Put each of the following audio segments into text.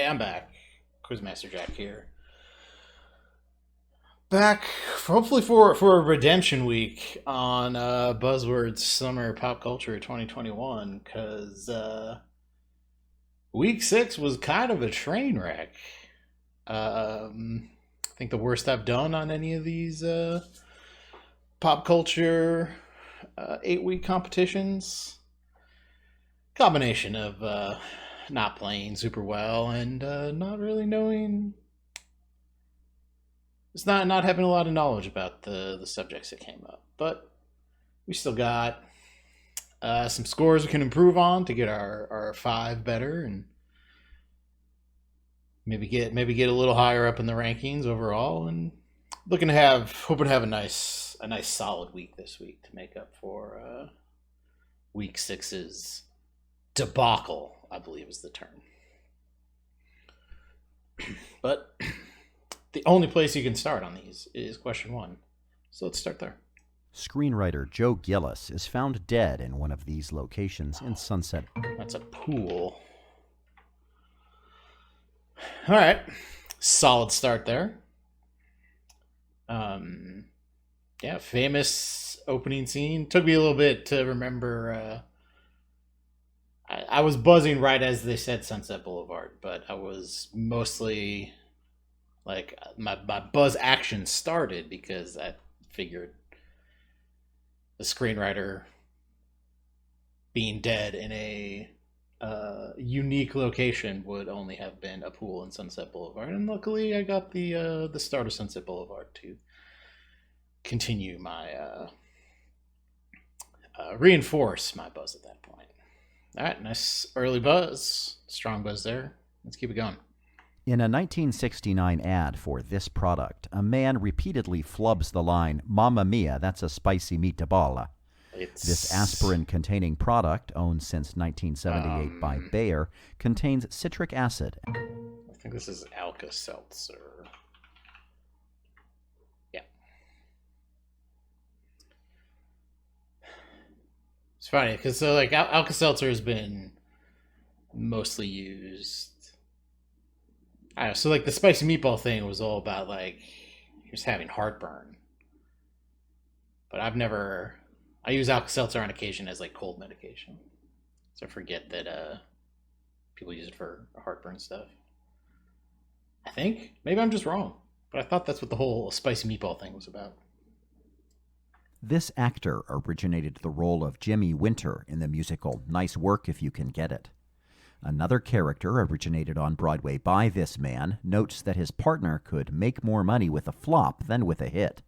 Hey, I'm back. Quizmaster Jack here. Back, hopefully for a redemption week on Buzzword's Summer Pop Culture 2021, because week 6 was kind of a train wreck. I think the worst I've done on any of these pop culture 8-week competitions. Combination of not playing super well and not really knowing. It's not having a lot of knowledge about the subjects that came up, but we still got some scores we can improve on to get our 5 better and maybe get a little higher up in the rankings overall, and hoping to have a nice solid week this week to make up for week 6's debacle, I believe is the term. But the only place you can start on these is question 1. So let's start there. Screenwriter Joe Gillis is found dead in one of these locations in Sunset. That's a pool. All right. Solid start there. Yeah, famous opening scene. Took me a little bit to remember. I was buzzing right as they said Sunset Boulevard, but I was mostly like my buzz action started because I figured the screenwriter being dead in a unique location would only have been a pool in Sunset Boulevard, and luckily I got the start of Sunset Boulevard to continue my reinforce my buzz at that point. All right, nice early buzz, strong buzz there. Let's keep it going. In a 1969 ad for this product, a man repeatedly flubs the line, "Mamma mia, that's a spicy meatball." This aspirin-containing product, owned since 1978 by Bayer, contains citric acid. I think this is Alka-Seltzer. Yeah. It's funny, because Alka-Seltzer has been mostly used. I don't know, so the spicy meatball thing was all about you're just having heartburn. But I use Alka-Seltzer on occasion as cold medication. So I forget that people use it for heartburn stuff. I think. Maybe I'm just wrong. But I thought that's what the whole spicy meatball thing was about. This actor originated the role of Jimmy Winter in the musical Nice Work If You Can Get It. Another character originated on Broadway by this man notes that his partner could make more money with a flop than with a hit.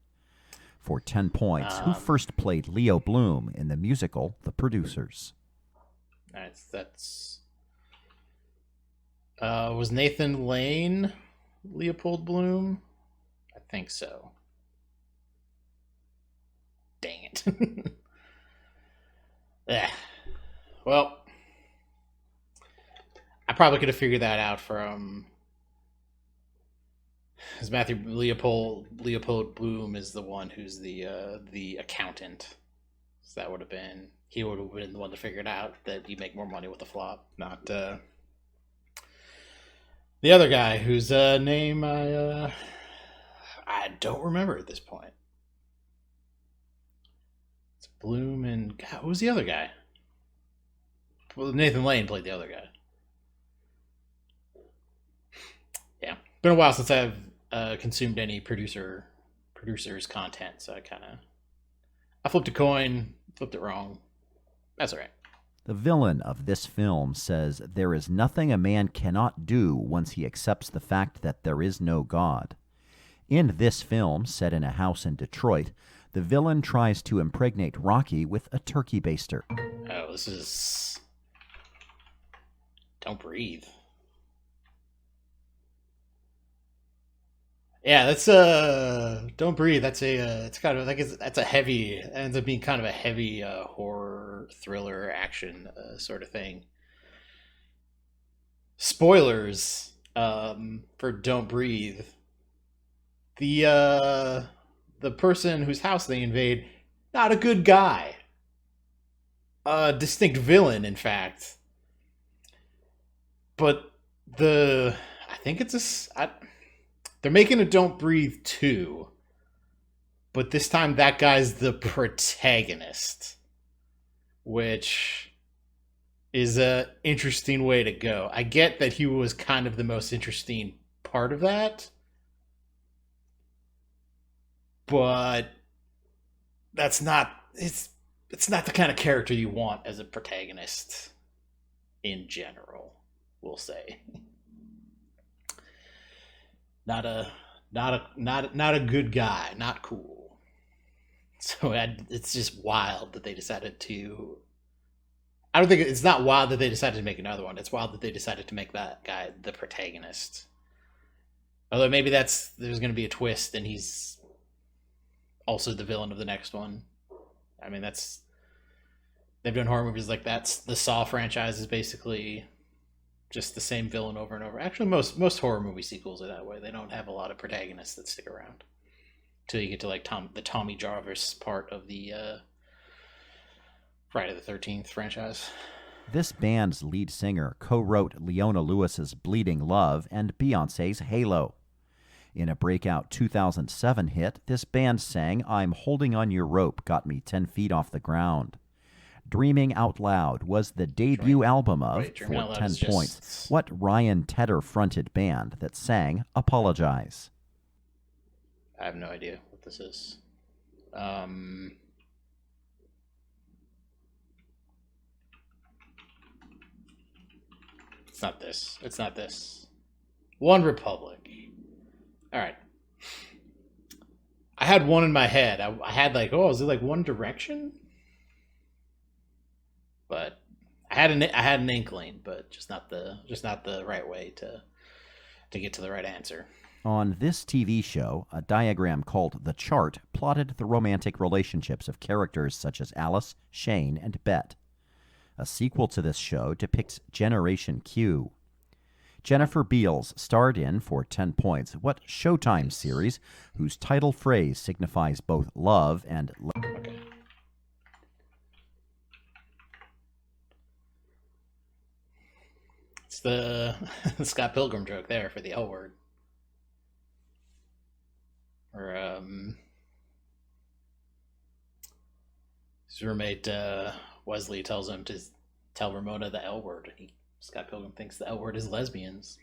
For 10 points, who first played Leo Bloom in the musical The Producers? That's was Nathan Lane Leopold Bloom? I think so. Dang it. Yeah. Well, I probably could have figured that out from, because Matthew Leopold Bloom is the one who's the accountant. So he would have been the one to figure it out that you make more money with a flop, not the other guy whose name I don't remember at this point. It's Bloom and God, who was the other guy? Well, Nathan Lane played the other guy. Yeah, been a while since I've consumed any producers content, so I flipped a coin, flipped it wrong. That's all right. The villain of this film says there is nothing a man cannot do once he accepts the fact that there is no God. In this film, set in a house in Detroit, the villain tries to impregnate Rocky with a turkey baster. Oh, this is Don't Breathe. Yeah, that's Don't Breathe. That's it's kind of that's a heavy. It ends up being kind of a heavy horror thriller action sort of thing. Spoilers for Don't Breathe. The person whose house they invade, not a good guy. A distinct villain, in fact. But I think they're making a Don't Breathe 2, but this time that guy's the protagonist, which is a interesting way to go. I get that he was kind of the most interesting part of that, but that's not it's not the kind of character you want as a protagonist in general, we'll say. Not a good guy, not cool. So it's just wild that they decided to. I don't think it's not wild that they decided to make another one. It's wild that they decided to make that guy the protagonist. Although maybe there's going to be a twist and he's also the villain of the next one. I mean, they've done horror movies like that. The Saw franchise is basically just the same villain over and over. Actually, most horror movie sequels are that way. They don't have a lot of protagonists that stick around till you get to like the Tommy Jarvis part of the Friday the 13th franchise. This band's lead singer co-wrote Leona Lewis's Bleeding Love and Beyoncé's Halo. In a breakout 2007 hit, this band sang I'm Holding on Your Rope Got Me 10 Feet Off the Ground. Dreaming Out Loud was the debut album of, for 10 points, what Ryan Tedder fronted band that sang Apologize? I have no idea what this is. It's not this. It's not this. One Republic. All right. I had one in my head. I had like, oh, is it like One Direction? But I had an inkling, but just not the right way to get to the right answer. On this TV show, a diagram called The Chart plotted the romantic relationships of characters such as Alice, Shane, and Bet. A sequel to this show depicts Generation Q. Jennifer Beals starred in, for 10 points, what Showtime series whose title phrase signifies both love and... Okay. It's the Scott Pilgrim joke there for the L word. Or his roommate Wesley tells him to tell Ramona the L word. Scott Pilgrim thinks the L word is lesbians.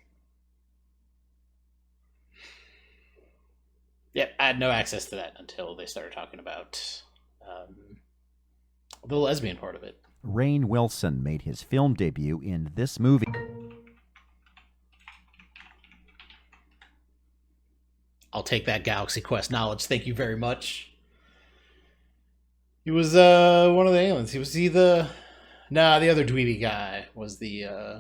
Yeah, I had no access to that until they started talking about the lesbian part of it. Rainn Wilson made his film debut in this movie. I'll take that Galaxy Quest knowledge. Thank you very much. He was one of the aliens. The other dweeby guy was the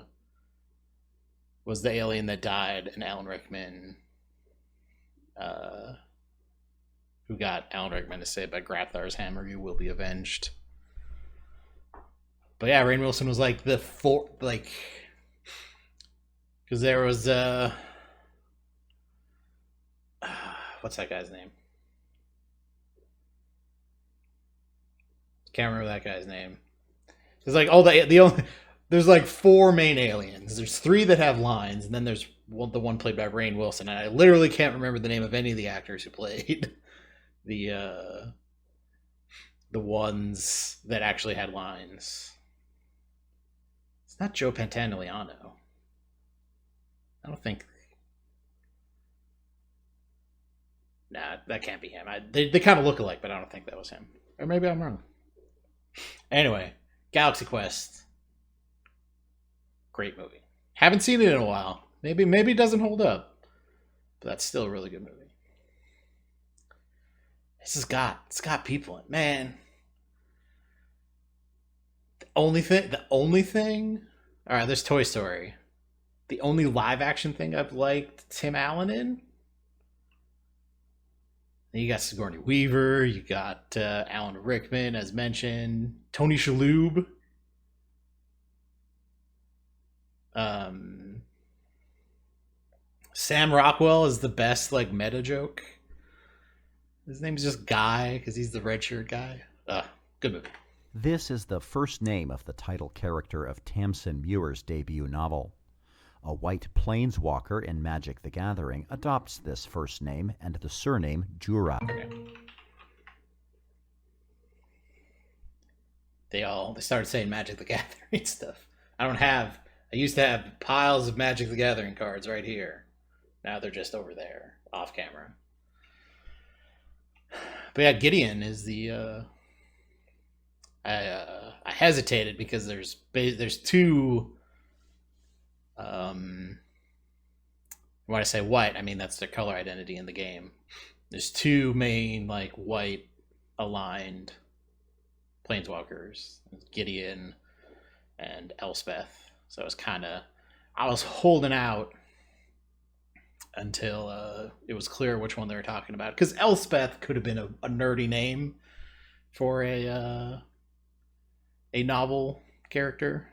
alien that died, and Alan Rickman who got Alan Rickman to say by Grathar's hammer, you will be avenged. But yeah, Rainn Wilson was like because there was what's that guy's name? Can't remember that guy's name. There's like there's like 4 main aliens. There's 3 that have lines, and then there's the one played by Rainn Wilson. And I literally can't remember the name of any of the actors who played the ones that actually had lines. It's not Joe Pantoliano. I don't think. Nah, that can't be him. They kind of look alike, but I don't think that was him. Or maybe I'm wrong. Anyway, Galaxy Quest. Great movie. Haven't seen it in a while. Maybe it doesn't hold up. But that's still a really good movie. It's got people in it. Man. The only thing. Alright, there's Toy Story. The only live action thing I've liked Tim Allen in. You got Sigourney Weaver, you got Alan Rickman, as mentioned, Tony Shalhoub. Sam Rockwell is the best like meta joke. His name's just Guy because he's the red shirt guy. Good movie. This is the first name of the title character of Tamsin Muir's debut novel. A white planeswalker in Magic the Gathering adopts this first name and the surname Jura. Okay. They started saying Magic the Gathering stuff. I used to have piles of Magic the Gathering cards right here. Now they're just over there, off camera. But yeah, Gideon is the. I hesitated because there's two. When I say white, I mean that's their color identity in the game. There's two main like white aligned planeswalkers, Gideon and Elspeth. So I was holding out until it was clear which one they were talking about, because Elspeth could have been a nerdy name for a novel character.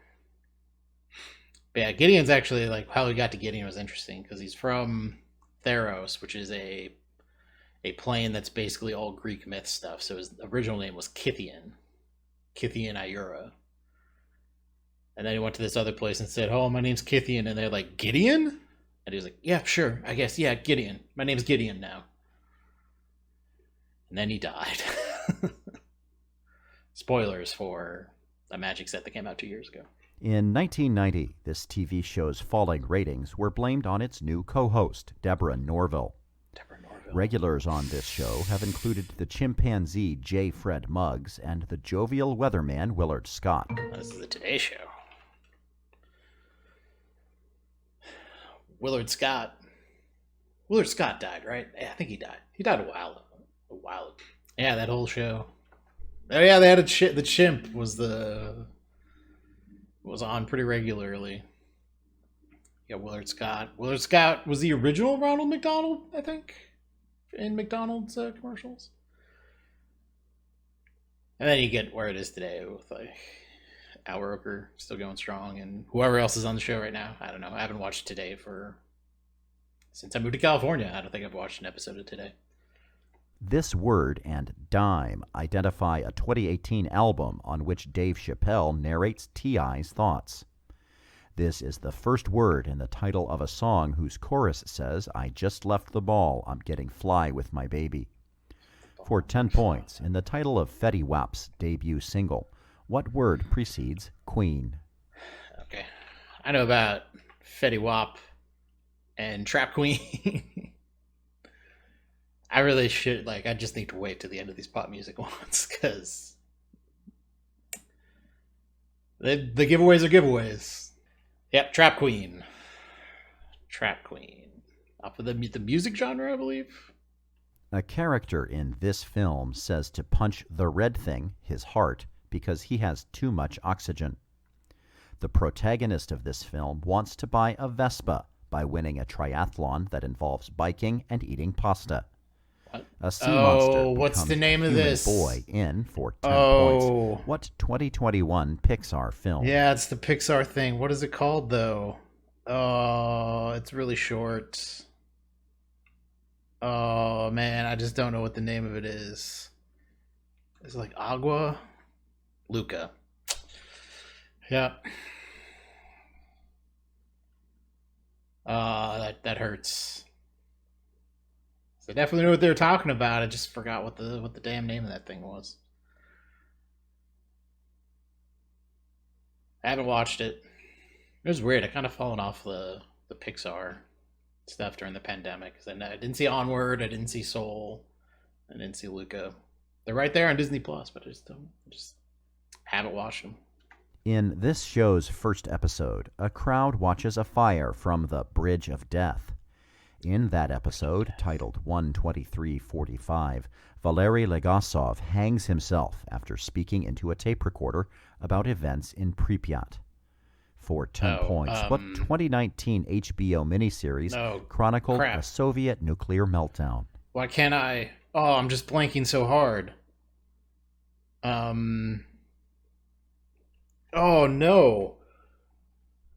But yeah, Gideon's actually, like, how we got to Gideon was interesting because he's from Theros, which is a plane that's basically all Greek myth stuff. So his original name was Kithian Iura. And then he went to this other place and said, "Oh, my name's Kithian," and they're like, "Gideon?" And he was like, "Yeah, sure, I guess, yeah, Gideon. My name's Gideon now." And then he died. Spoilers for a Magic set that came out 2 years ago. In 1990, this TV show's falling ratings were blamed on its new co-host, Deborah Norville. Regulars on this show have included the chimpanzee J. Fred Muggs and the jovial weatherman Willard Scott. This is the Today Show. Willard Scott died, right? Yeah, I think he died. He died a while ago. Yeah, that whole show. Oh yeah, they had the chimp was on pretty regularly. Yeah, Willard Scott. Willard Scott was the original Ronald McDonald, I think, in McDonald's commercials. And then you get where it is today with like Al Roker still going strong, and whoever else is on the show right now. I don't know. I haven't watched Today since I moved to California. I don't think I've watched an episode of Today. This word and dime identify a 2018 album on which Dave Chappelle narrates T.I.'s thoughts. This is the first word in the title of a song whose chorus says, "I just left the ball, I'm getting fly with my baby." For 10 points, in the title of Fetty Wap's debut single, what word precedes Queen? Okay. I know about Fetty Wap and Trap Queen. I really should, I just need to wait to the end of these pop music ones, because the giveaways are giveaways. Yep, Trap Queen. Off of the music genre, I believe. A character in this film says to punch the red thing, his heart, because he has too much oxygen. The protagonist of this film wants to buy a Vespa by winning a triathlon that involves biking and eating pasta. A sea monster what's the name of this? Boy in for 10 points. What 2021 Pixar film? Yeah, it's the Pixar thing. What is it called, though? Oh, it's really short. Oh, man, I just don't know what the name of it is. Is it like Agua? Luca. Yeah. That hurts. So I definitely knew what they were talking about. I just forgot what the damn name of that thing was. I haven't watched it. It was weird. I kind of fallen off the Pixar stuff during the pandemic, because I didn't see Onward, I didn't see Soul, I didn't see Luca. They're right there on Disney Plus, but I just haven't watched them. In this show's first episode, a crowd watches a fire from the Bridge of Death. In that episode, titled 12345, Valery Legasov hangs himself after speaking into a tape recorder about events in Pripyat. For 10 points, what 2019 HBO miniseries chronicled a Soviet nuclear meltdown? Why can't I? Oh, I'm just blanking so hard. Oh no.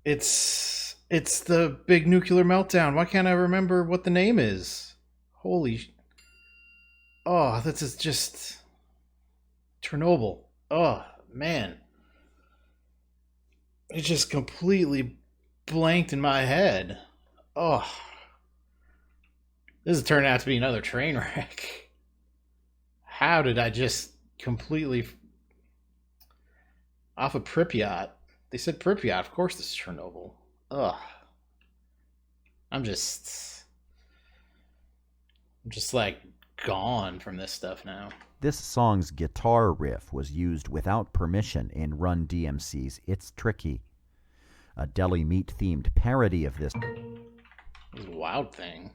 It's the big nuclear meltdown. Why can't I remember what the name is? Oh, this is just Chernobyl. Oh, man. It just completely blanked in my head. Oh, this is turning out to be another train wreck. How did I just completely off of Pripyat? They said Pripyat. Of course, this is Chernobyl. Ugh. I'm just like gone from this stuff now. This song's guitar riff was used without permission in Run DMC's It's Tricky, a deli meat themed parody of this. This is a Wild Thing.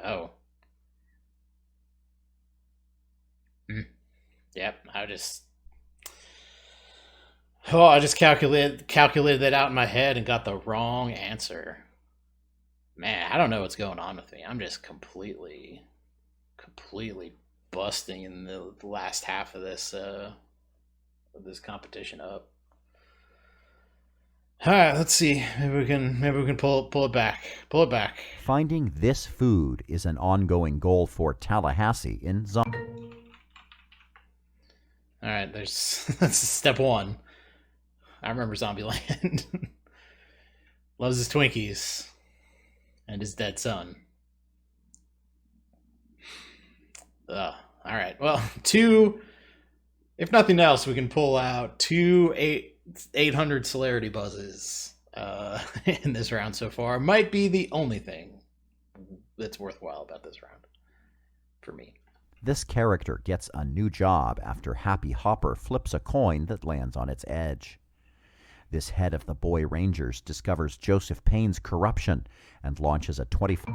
Oh. Yep, I just calculated that out in my head and got the wrong answer. Man, I don't know what's going on with me. I'm just completely busting in the last half of this competition up. All right, let's see. Maybe we can pull it back. Pull it back. Finding this food is an ongoing goal for Tallahassee in All right, that's step one. I remember Zombieland. Loves his Twinkies and his dead son. All right. Well, if nothing else, we can pull out 800 celerity buzzes in this round so far. Might be the only thing that's worthwhile about this round for me. This character gets a new job after Happy Hopper flips a coin that lands on its edge. This head of the Boy Rangers discovers Joseph Payne's corruption and launches a 24...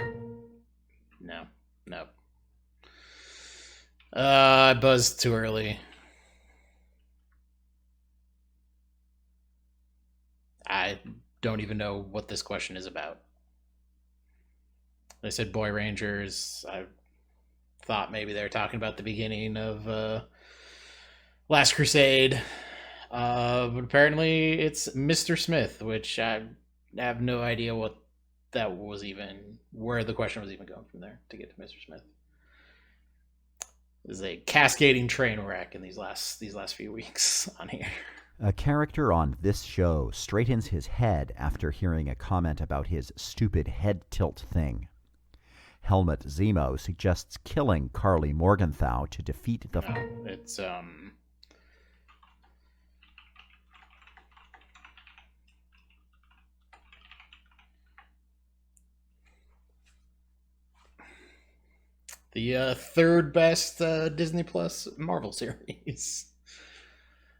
No. I buzzed too early. I don't even know what this question is about. They said Boy Rangers. I thought maybe they were talking about the beginning of Last Crusade. But apparently it's Mr. Smith, which I have no idea what that was even, where the question was even going from there to get to Mr. Smith. This is a cascading train wreck in these last few weeks on here. A character on this show straightens his head after hearing a comment about his stupid head tilt thing. Helmut Zemo suggests killing Carly Morgenthau to defeat the... It's the third best Disney Plus Marvel series.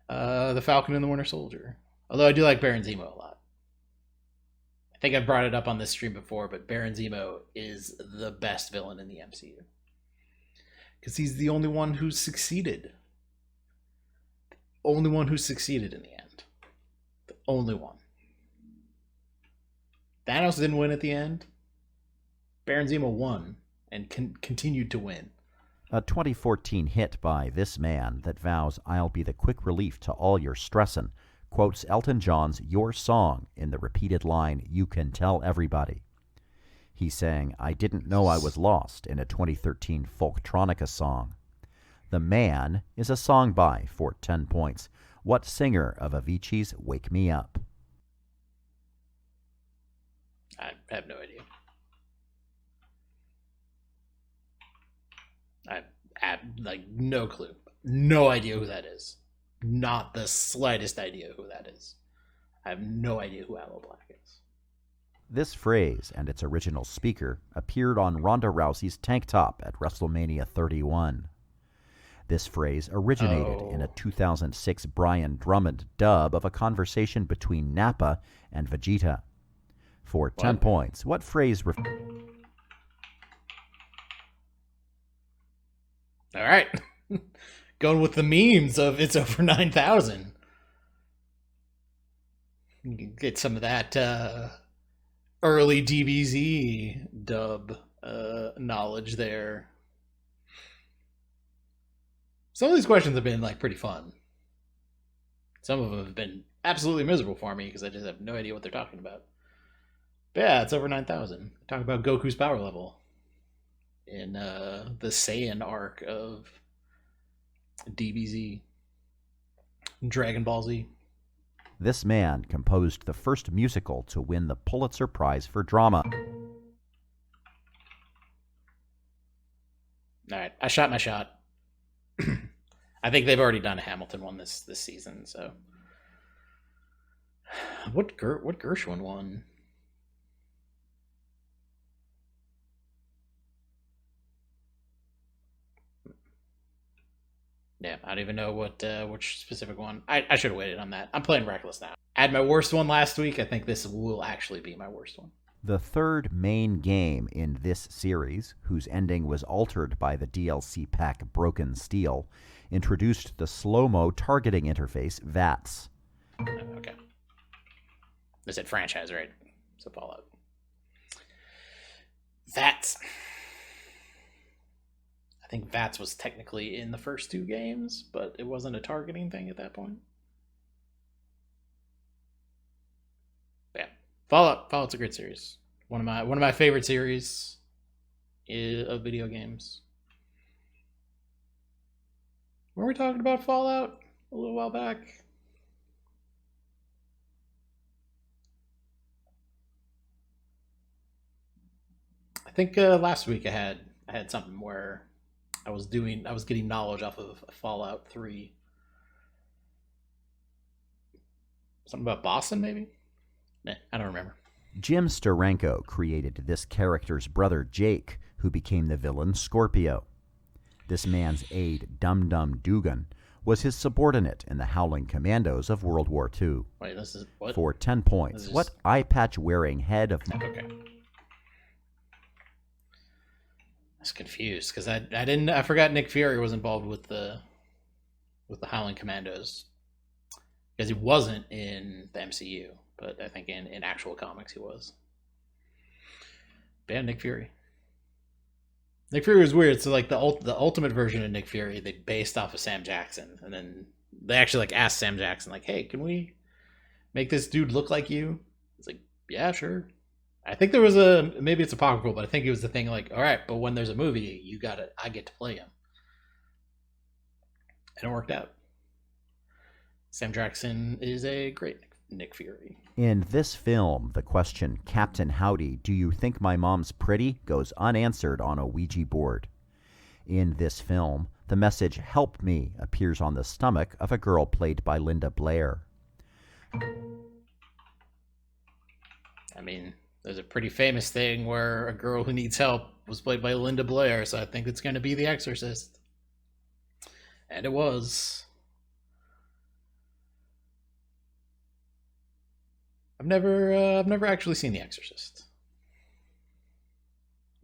The Falcon and the Winter Soldier. Although I do like Baron Zemo a lot. I think I've brought it up on this stream before, but Baron Zemo is the best villain in the MCU. Because he's the only one who succeeded. The only one who succeeded in the end. The only one. Thanos didn't win at the end. Baron Zemo won and continued to win. A 2014 hit by this man that vows I'll be the quick relief to all your stressin' quotes Elton John's Your Song in the repeated line, You Can Tell Everybody. He sang I Didn't Know I Was Lost in a 2013 Folktronica song. The Man is a song by, for 10 points, what singer of Avicii's Wake Me Up? I have no idea. I have no clue. No idea who that is. Not the slightest idea who that is. I have no idea who Aloe Black is. This phrase and its original speaker appeared on Ronda Rousey's tank top at WrestleMania 31. This phrase originated in a 2006 Brian Drummond dub of a conversation between Nappa and Vegeta. For 10 points, what phrase... All right. Going with the memes of It's Over 9,000. Get some of that early DBZ dub knowledge there. Some of these questions have been pretty fun. Some of them have been absolutely miserable for me because I just have no idea what they're talking about. But yeah, it's over 9,000. Talk about Goku's power level in the Saiyan arc of DBZ, Dragon Ball Z. This man composed the first musical to win the Pulitzer Prize for Drama. All right, I shot my shot. I think they've already done a Hamilton one this season. So, what Gershwin won? Yeah, I don't even know which specific one. I should have waited on that. I'm playing reckless now. I had my worst one last week. I think this will actually be my worst one. The third main game in this series, whose ending was altered by the DLC pack Broken Steel, introduced the slow-mo targeting interface VATS. Okay. They said franchise, right? So Fallout. VATS. I think VATS was technically in the first two games, but it wasn't a targeting thing at that point. Yeah. Fallout's a great series. One of my favorite series of video games. Were we talking about Fallout a little while back? I think last week I had something where I was getting knowledge off of Fallout 3. Something about Boston, maybe? Nah, I don't remember. Jim Steranko created this character's brother Jake, who became the villain Scorpio. This man's aide, Dum Dum Dugan, was his subordinate in the Howling Commandos of World War II. Wait, this is what? For 10 points, what eye-patch-wearing head of... Okay. I was confused because I forgot Nick Fury was involved with the Howling Commandos because he wasn't in the MCU, but I think in actual comics he was. But yeah, Nick Fury. Nick Fury was weird. So like the ultimate version of Nick Fury, they based off of Sam Jackson, and then they actually like asked Sam Jackson like, "Hey, can we make this dude look like you?" It's like, "Yeah, sure." I think there was maybe it's apocryphal, but I think it was the thing like, all right, but when there's a movie, I get to play him. And it worked out. Sam Jackson is a great Nick Fury. In this film, the question, Captain Howdy, do you think my mom's pretty, goes unanswered on a Ouija board. In this film, the message, help me, appears on the stomach of a girl played by Linda Blair. I mean, there's a pretty famous thing where a girl who needs help was played by Linda Blair, so I think it's going to be The Exorcist. And it was. I've never actually seen The Exorcist.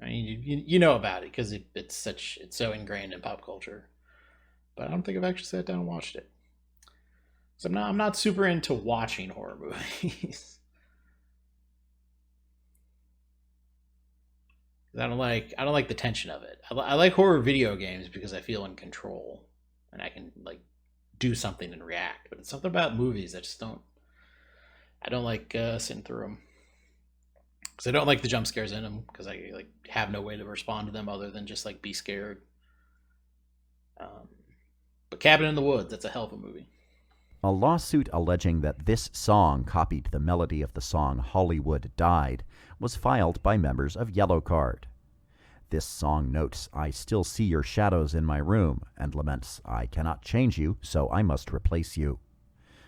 I mean, you know about it because it's so ingrained in pop culture, but I don't think I've actually sat down and watched it. So I'm not super into watching horror movies. I don't like the tension of it. I like horror video games because I feel in control and I can like do something and react. But it's something about movies that just don't. I don't like sitting through them because I don't like the jump scares in them because I like have no way to respond to them other than just like be scared. But Cabin in the Woods, that's a hell of a movie. A lawsuit alleging that this song copied the melody of the song Hollywood Died was filed by members of Yellowcard. This song notes, I still see your shadows in my room, and laments, I cannot change you, so I must replace you.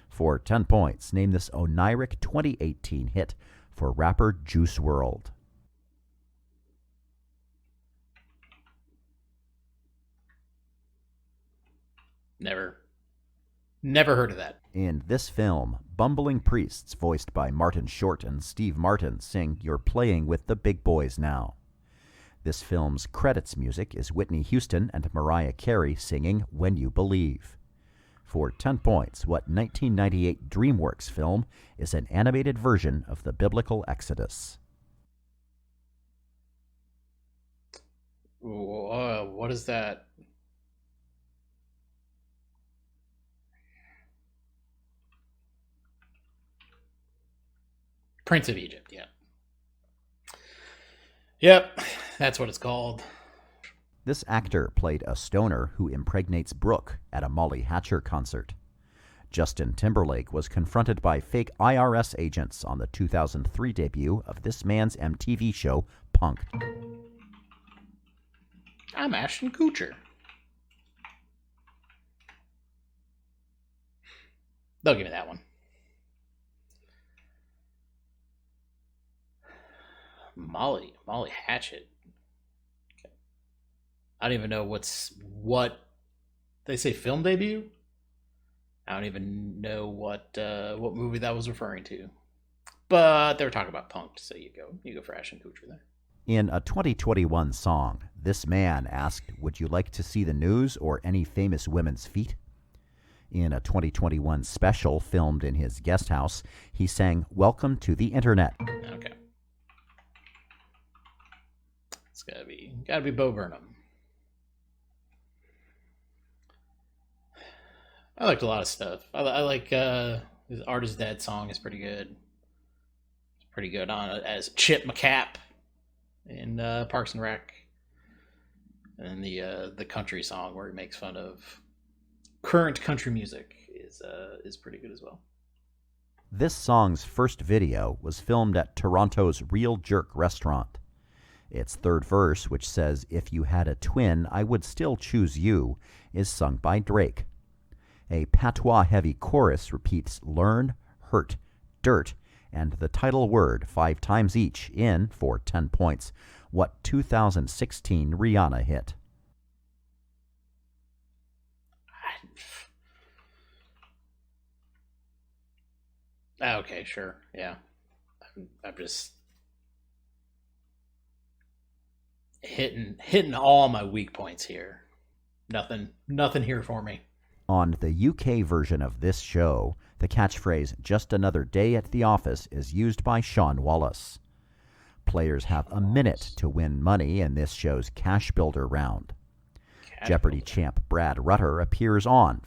For 10 points, name this oniric 2018 hit for rapper Juice WRLD. Never heard of that. In this film, bumbling priests voiced by Martin Short and Steve Martin sing You're Playing with the Big Boys Now. This film's credits music is Whitney Houston and Mariah Carey singing When You Believe. For 10 points, what 1998 DreamWorks film is an animated version of the biblical Exodus? What is that? Prince of Egypt, yeah. Yep, that's what it's called. This actor played a stoner who impregnates Brooke at a Molly Hatcher concert. Justin Timberlake was confronted by fake IRS agents on the 2003 debut of this man's MTV show, Punk'd. I'm Ashton Kutcher. They'll give me that one. Molly Hatchet. Okay. I don't even know what they say film debut. I don't even know what movie that was referring to. But they were talking about Punk'd, so you go for Ashton Kutcher there. In a 2021 song, this man asked, "Would you like to see the news or any famous women's feet?" In a 2021 special filmed in his guest house, he sang, "Welcome to the Internet." Okay. It's gotta be Bo Burnham. I liked a lot of stuff. I like his "Art Is Dead" song is pretty good. It's pretty good on it as Chip McCap in Parks and Rec, and the country song where he makes fun of current country music is pretty good as well. This song's first video was filmed at Toronto's Real Jerk restaurant. Its third verse, which says, "If you had a twin, I would still choose you," is sung by Drake. A patois-heavy chorus repeats learn, hurt, dirt, and the title word 5 times each in, for 10 points, what 2016 Rihanna hit. Okay, sure, yeah. I'm just hitting all my weak points here. Nothing here for me. On the UK version of this show, the catchphrase "just another day at the office" is used by Sean Wallace. Players have a minute to win money in this show's Cash Builder round. Jeopardy champ Brad Rutter appears on.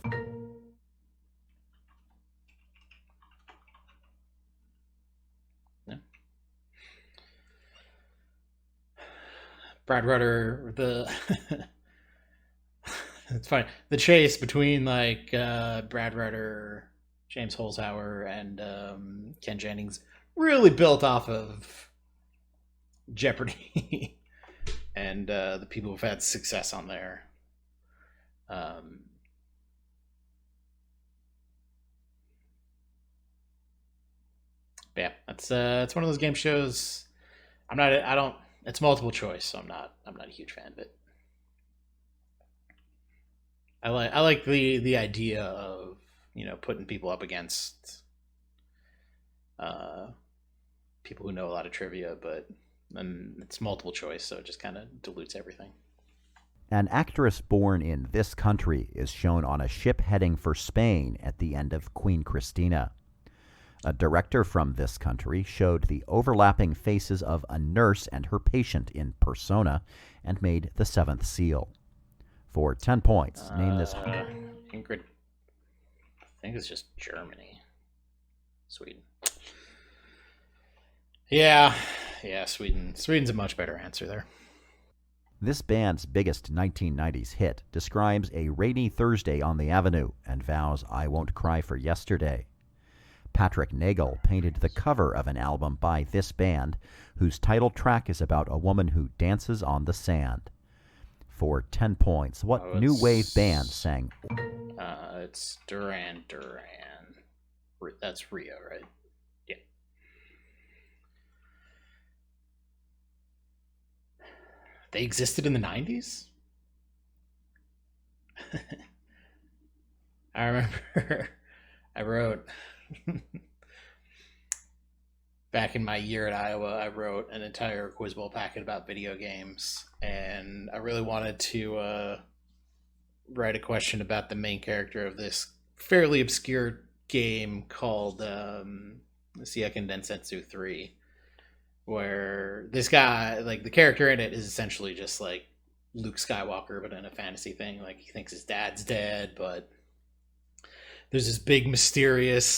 Yeah. Brad Rutter, it's funny. The chase between Brad Rutter, James Holzhauer, and Ken Jennings really built off of Jeopardy and the people who've had success on there. Yeah, that's one of those game shows. I don't. It's multiple choice, so I'm not a huge fan of it. I like the idea of putting people up against people who know a lot of trivia, but then it's multiple choice, so it just kind of dilutes everything. An actress born in this country is shown on a ship heading for Spain at the end of Queen Christina. A director from this country showed the overlapping faces of a nurse and her patient in persona and made the seventh seal. For 10 points, name this. Ingrid. I think it's just Germany. Sweden. Yeah, Sweden. Sweden's a much better answer there. This band's biggest 1990s hit describes a rainy Thursday on the Avenue and vows "I won't cry for yesterday." Patrick Nagel painted the cover of an album by this band, whose title track is about a woman who dances on the sand. For 10 points, what new wave band sang? It's Duran Duran. That's Rio, right? Yeah. They existed in the 90s? I remember I wrote back in my year at Iowa, I wrote an entire quiz bowl packet about video games, and I really wanted to write a question about the main character of this fairly obscure game called Seiken Densetsu 3, where this guy, the character in it is essentially just like Luke Skywalker, but in a fantasy thing. Like, he thinks his dad's dead, but there's this big mysterious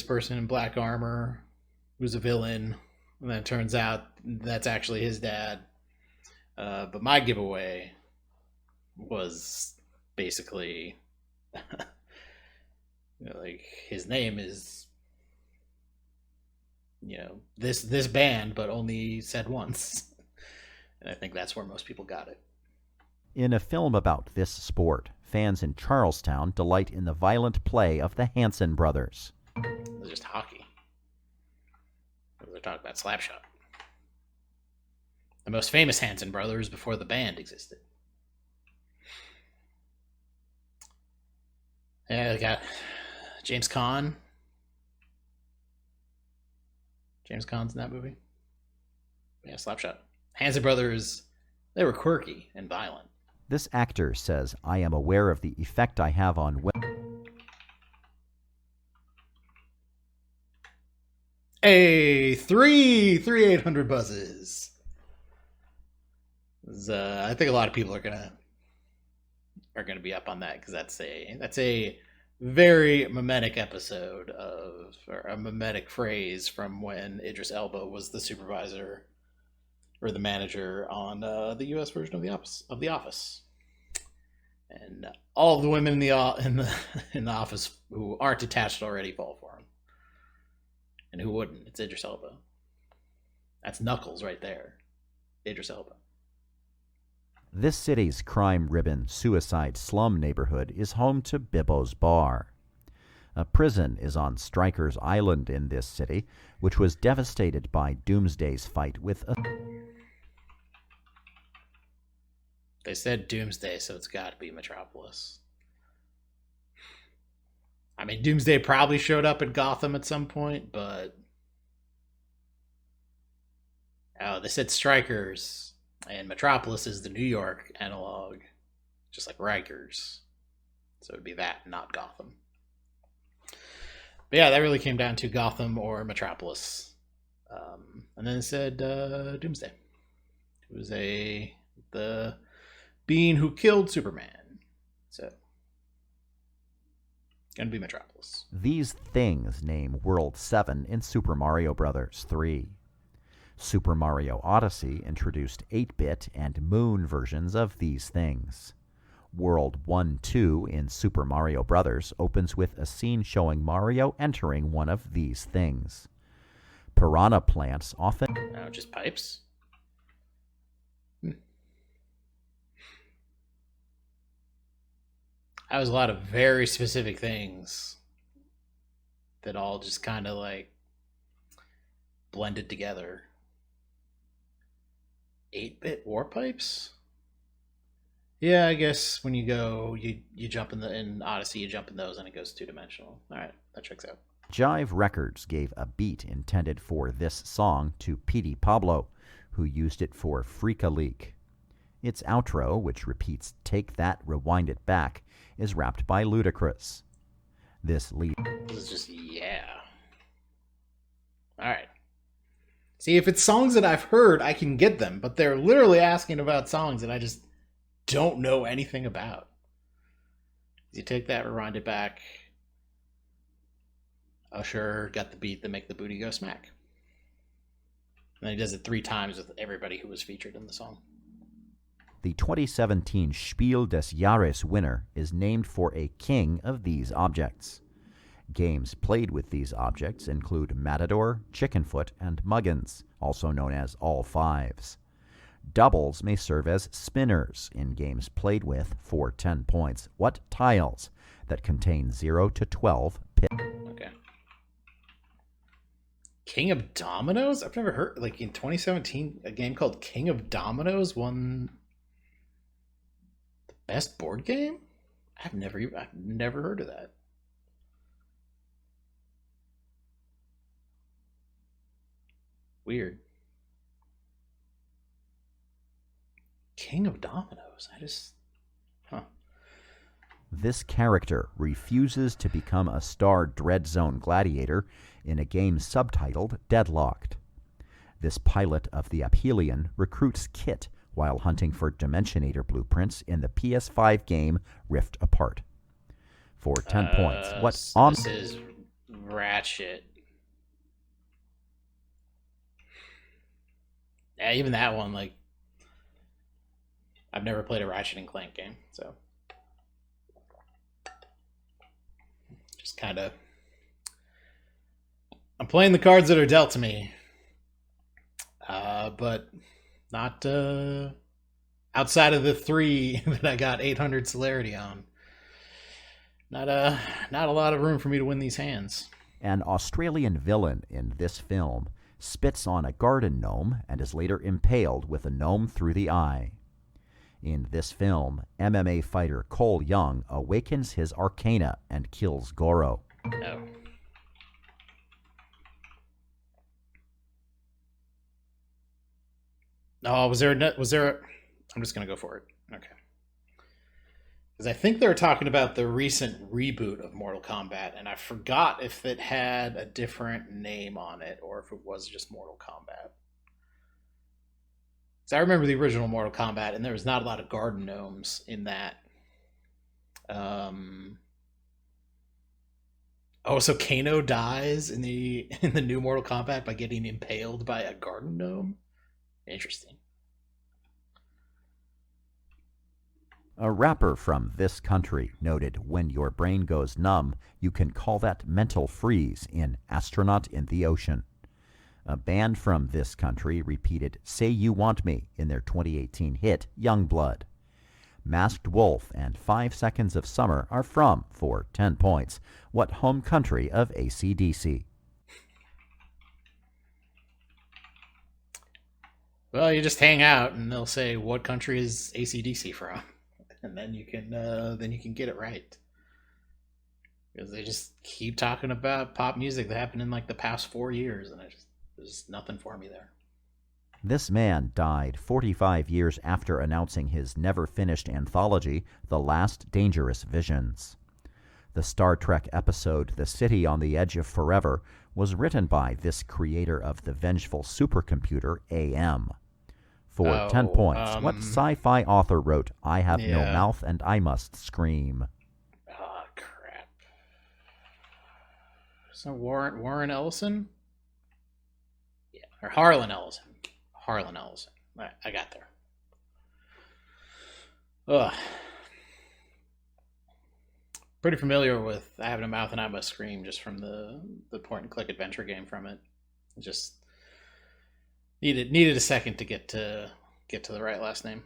person in black armor who's a villain, and then it turns out that's actually his dad. But my giveaway was basically Like his name is, this band, but only said once. And I think that's where most people got it. In a film about this sport, fans in Charlestown delight in the violent play of the Hanson brothers. It's just hockey. They're talking about Slapshot. The most famous Hanson brothers before the band existed. Yeah, they got James Caan. James Caan's in that movie. Yeah, Slapshot. Hanson brothers, they were quirky and violent. This actor says, I am aware of the effect I have on women. Three 800 buzzes. I think a lot of people are gonna be up on that because that's a very mimetic episode or a mimetic phrase from when Idris Elba was the supervisor or the manager on the U.S. version of the Office, and all of the women in the office who aren't attached already fall for him, and who wouldn't? It's Idris Elba. That's Knuckles right there, Idris Elba. This city's crime-riven suicide slum neighborhood is home to Bibbo's Bar. A prison is on Stryker's Island in this city, which was devastated by Doomsday's fight with a... They said Doomsday, so it's got to be Metropolis. I mean, Doomsday probably showed up in Gotham at some point, but... Oh, they said Strikers, and Metropolis is the New York analog, just like Rikers. So it'd be that, not Gotham. But yeah, that really came down to Gotham or Metropolis. And then it said Doomsday. It was the being who killed Superman. So, gonna be Metropolis. These things name World 7 in Super Mario Bros. 3. Super Mario Odyssey introduced 8-bit and Moon versions of these things. World 1-2 in Super Mario Bros. Opens with a scene showing Mario entering one of these things. Piranha plants often... Oh, just pipes? That was a lot of very specific things that all just kind of like blended together. 8-bit warp pipes? Yeah, I guess when you go, you jump in Odyssey, you jump in those and it goes 2-dimensional. All right, that checks out. Jive Records gave a beat intended for this song to Petey Pablo, who used it for Freaka Leak. Its outro, which repeats "Take That, Rewind It Back," is rapped by Ludacris. This lead... This is just, yeah. All right. See, if it's songs that I've heard, I can get them, but they're literally asking about songs that I just don't know anything about. You take that, rewind it back. Usher got the beat that make the booty go smack. And then he does it 3 times with everybody who was featured in the song. The 2017 Spiel des Jahres winner is named for a king of these objects. Games played with these objects include Matador, Chickenfoot, and Muggins, also known as All Fives. Doubles may serve as spinners in games played with, for 10 points, what tiles that contain 0 to 12 pip. Okay. King of Dominoes? I've never heard, like in 2017, a game called King of Dominoes won the best board game? I've never heard of that. Weird. King of Dominoes. This character refuses to become a Star Dread Zone gladiator in a game subtitled Deadlocked. This pilot of the Aphelion recruits Kit while hunting for Dimensionator blueprints in the PS5 game Rift Apart. For 10 points, what this is Ratchet. Yeah, even that one, like, I've never played a Ratchet and Clank game, so. kind of I'm playing the cards that are dealt to me, but not outside of the three that I got 800 celerity on. Not a lot of room for me to win these hands. An Australian villain in this film spits on a garden gnome and is later impaled with a gnome through the eye. In this film, MMA fighter Cole Young awakens his arcana and kills Goro. Oh. Oh, was there? I'm just gonna go for it. Okay. Because I think they were talking about the recent reboot of Mortal Kombat, and I forgot if it had a different name on it or if it was just Mortal Kombat. So I remember the original Mortal Kombat, and there was not a lot of garden gnomes in that. Oh, so Kano dies in the new Mortal Kombat by getting impaled by a garden gnome? Interesting. A rapper from this country noted, "When your brain goes numb, you can call that mental freeze" in Astronaut in the Ocean. A band from this country repeated "Say You Want Me" in their 2018 hit Youngblood. Masked Wolf and 5 Seconds of Summer are from, for 10 points, what home country of AC/DC? Well, you just hang out, and they'll say, "What country is AC/DC from?" And then you can get it right. Because they just keep talking about pop music that happened in like the past 4 years, and there's nothing for me there. This man died 45 years after announcing his never-finished anthology, The Last Dangerous Visions. The Star Trek episode The City on the Edge of Forever was written by this creator of the vengeful supercomputer AM. For 10 points, what sci-fi author wrote "I have no mouth and I must scream"? Oh, crap. So Warren Ellison? Yeah, or Harlan Ellison. Harlan Ellison. Right, I got there. Ugh. Pretty familiar with "I Have No Mouth and I Must Scream" just from the point-and-click adventure game from it. Just needed a second to get to the right last name.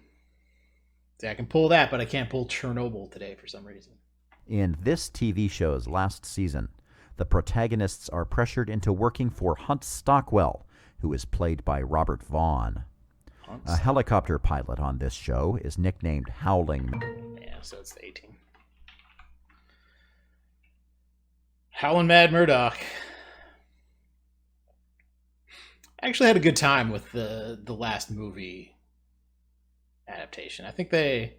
See, I can pull that, but I can't pull Chernobyl today for some reason. In this TV show's last season, the protagonists are pressured into working for Hunt Stockwell, who is played by Robert Vaughn. A helicopter pilot on this show is nicknamed Howling. Yeah, so it's the 18. Howlin' Mad Murdoch. I actually had a good time with the last movie adaptation. I think they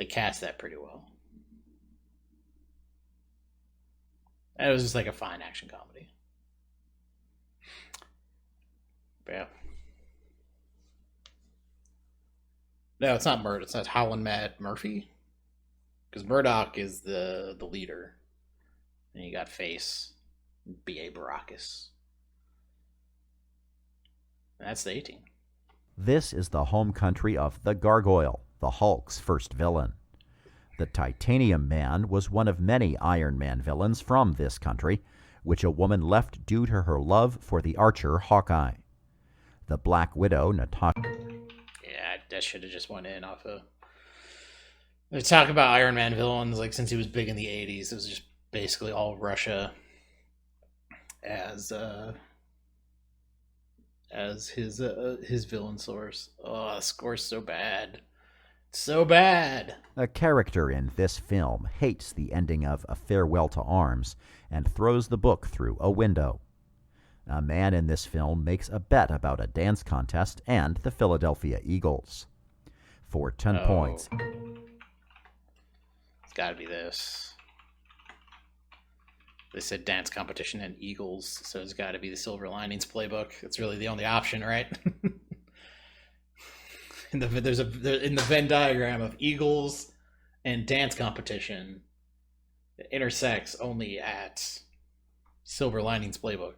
cast that pretty well. It was just like a fine action comedy. But yeah. No, it's not Murdoch. It's not Howlin' Mad Murphy. Because Murdoch is the leader. And you got Face, B.A. Baracus. That's the 18. This is the home country of the Gargoyle, the Hulk's first villain. The Titanium Man was one of many Iron Man villains from this country, which a woman left due to her love for the archer Hawkeye. The Black Widow, Natasha... Yeah, that should have just went in off of... They talk about Iron Man villains, like, since he was big in the 80s, it was just basically all Russia as his villain source. Oh, the score's so bad. So bad. A character in this film hates the ending of A Farewell to Arms and throws the book through a window. A man in this film makes a bet about a dance contest and the Philadelphia Eagles. For 10 points. It's got to be this. They said dance competition and Eagles, so it's got to be the Silver Linings Playbook. It's really the only option, right? in the Venn diagram of Eagles and dance competition, it intersects only at Silver Linings Playbook.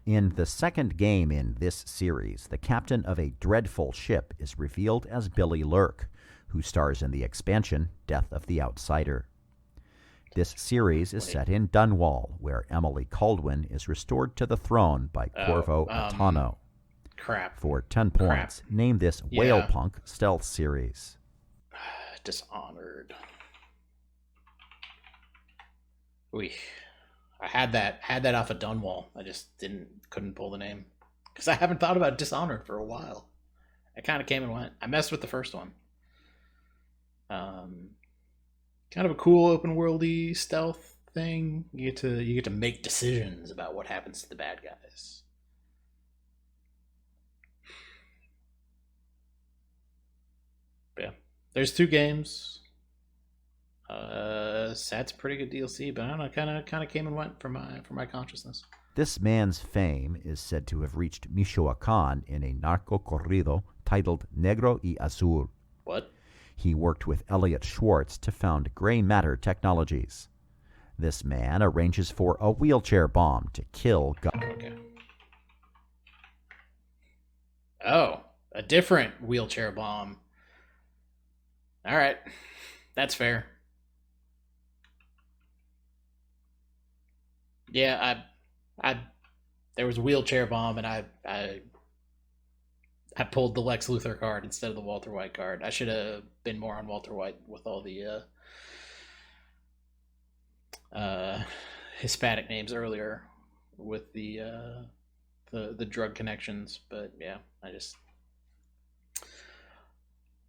In the second game in this series, the captain of a dreadful ship is revealed as Billy Lurk, who stars in the expansion Death of the Outsider. This series is set in Dunwall, where Emily Caldwin is restored to the throne by Corvo Attano. Crap. For 10 points, name this whale punk stealth series. Dishonored. I had that off of Dunwall. I just couldn't pull the name because I haven't thought about Dishonored for a while. It kind of came and went. I messed with the first one. Kind of a cool open worldy stealth thing. You get to make decisions about what happens to the bad guys. Yeah, there's 2 games. That's pretty good DLC, but I don't know, kind of came and went from my consciousness. This man's fame is said to have reached Michoacán in a narco corrido titled Negro y Azul. What? He worked with Elliot Schwartz to found Gray Matter Technologies. This man arranges for a wheelchair bomb to kill God. Okay. Oh, a different wheelchair bomb. All right, that's fair. Yeah, I there was a wheelchair bomb, and I pulled the Lex Luthor card instead of the Walter White card. I should have been more on Walter White with all the Hispanic names earlier with the drug connections, but yeah, I just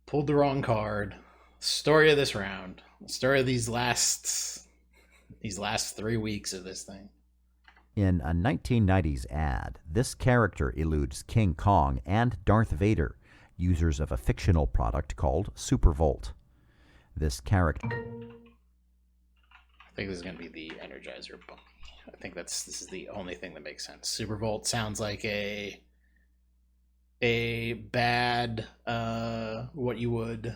pulled the wrong card. Story of this round. Story of these last 3 weeks of this thing. In a 1990s ad, this character eludes King Kong and Darth Vader, users of a fictional product called Supervolt. This character... I think this is going to be the Energizer Bunny. I think this is the only thing that makes sense. Supervolt sounds like a bad what you would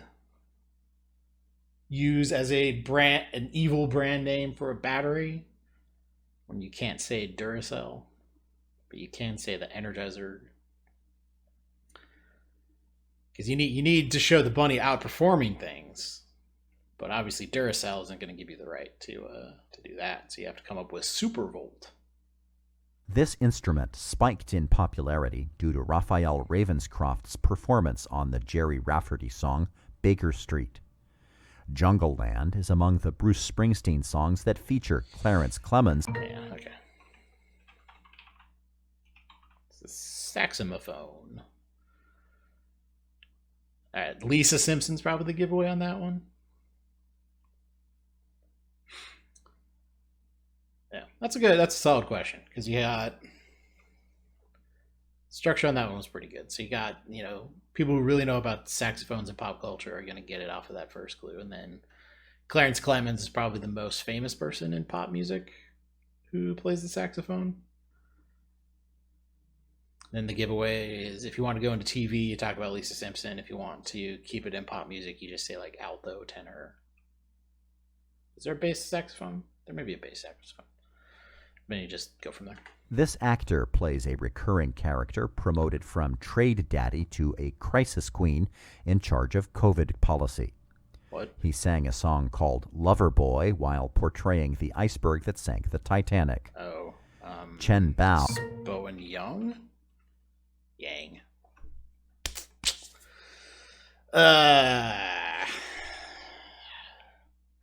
use as an evil brand name for a battery when you can't say Duracell, but you can say the Energizer, because you need to show the bunny outperforming things, but obviously Duracell isn't going to give you the right to do that, so you have to come up with Supervolt. This instrument spiked in popularity due to Raphael Ravenscroft's performance on the Jerry Rafferty song Baker Street. Jungle Land is among the Bruce Springsteen songs that feature Clarence Clemons. Yeah, okay. It's a saxophone. All right, Lisa Simpson's probably the giveaway on that one. Yeah, that's a solid question, because you got structure on that one was pretty good. So you got, people who really know about saxophones and pop culture are going to get it off of that first clue. And then Clarence Clemons is probably the most famous person in pop music who plays the saxophone. Then the giveaway is, if you want to go into TV, you talk about Lisa Simpson. If you want to keep it in pop music, you just say like alto, tenor. Is there a bass saxophone? There may be a bass saxophone. Then you just go from there. This actor plays a recurring character promoted from trade daddy to a crisis queen in charge of COVID policy. What? He sang a song called Lover Boy while portraying the iceberg that sank the Titanic. Oh. Chen Bao. Bowen Yang? I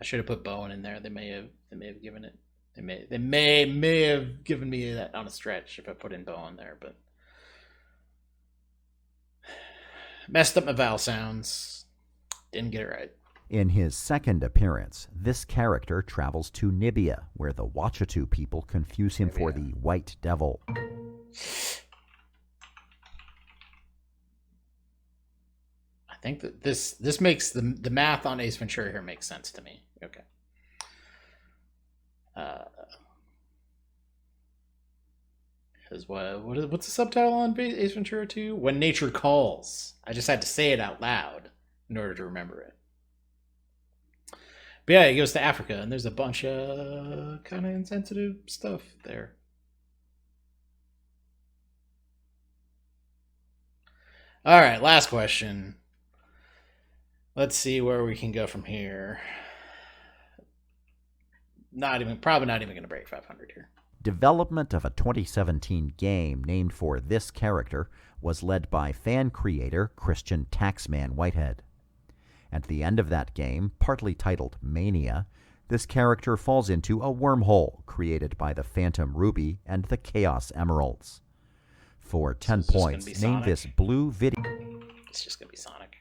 should have put Bowen in there. They may have given it. They may have given me that on a stretch if I put in Bowen there, but messed up my vowel sounds. Didn't get it right. In his second appearance, this character travels to Nibia, where the Wachatu people confuse him for the White Devil. I think that this makes the math on Ace Ventura here makes sense to me. Okay. What's the subtitle on Ace Ventura 2? When Nature Calls. I just had to say it out loud in order to remember it. But yeah, he goes to Africa, and there's a bunch of kind of insensitive stuff there. All right, last question. Let's see where we can go from here. probably not even going to break 500 here. Development of a 2017 game named for this character was led by fan creator Christian Taxman Whitehead. At the end of that game, partly titled Mania, this character falls into a wormhole created by the Phantom Ruby and the Chaos Emeralds. For 10 points, name this blue video. It's just going to be Sonic.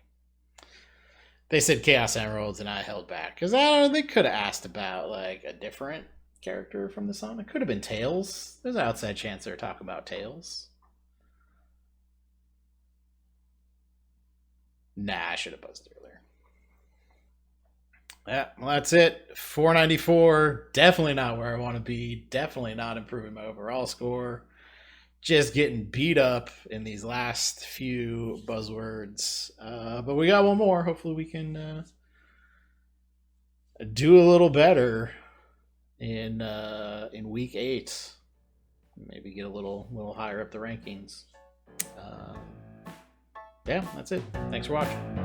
They said Chaos Emeralds, and I held back. Because they could have asked about like a different character from the Sonic. Could have been Tails. There's an outside chance they're talking about Tails. Nah, I should have buzzed earlier. Yeah, well, that's it. 494. Definitely not where I want to be. Definitely not improving my overall score. Just getting beat up in these last few buzzwords. But we got one more. Hopefully we can do a little better in week 8. Maybe get a little higher up the rankings. Yeah, that's it. Thanks for watching.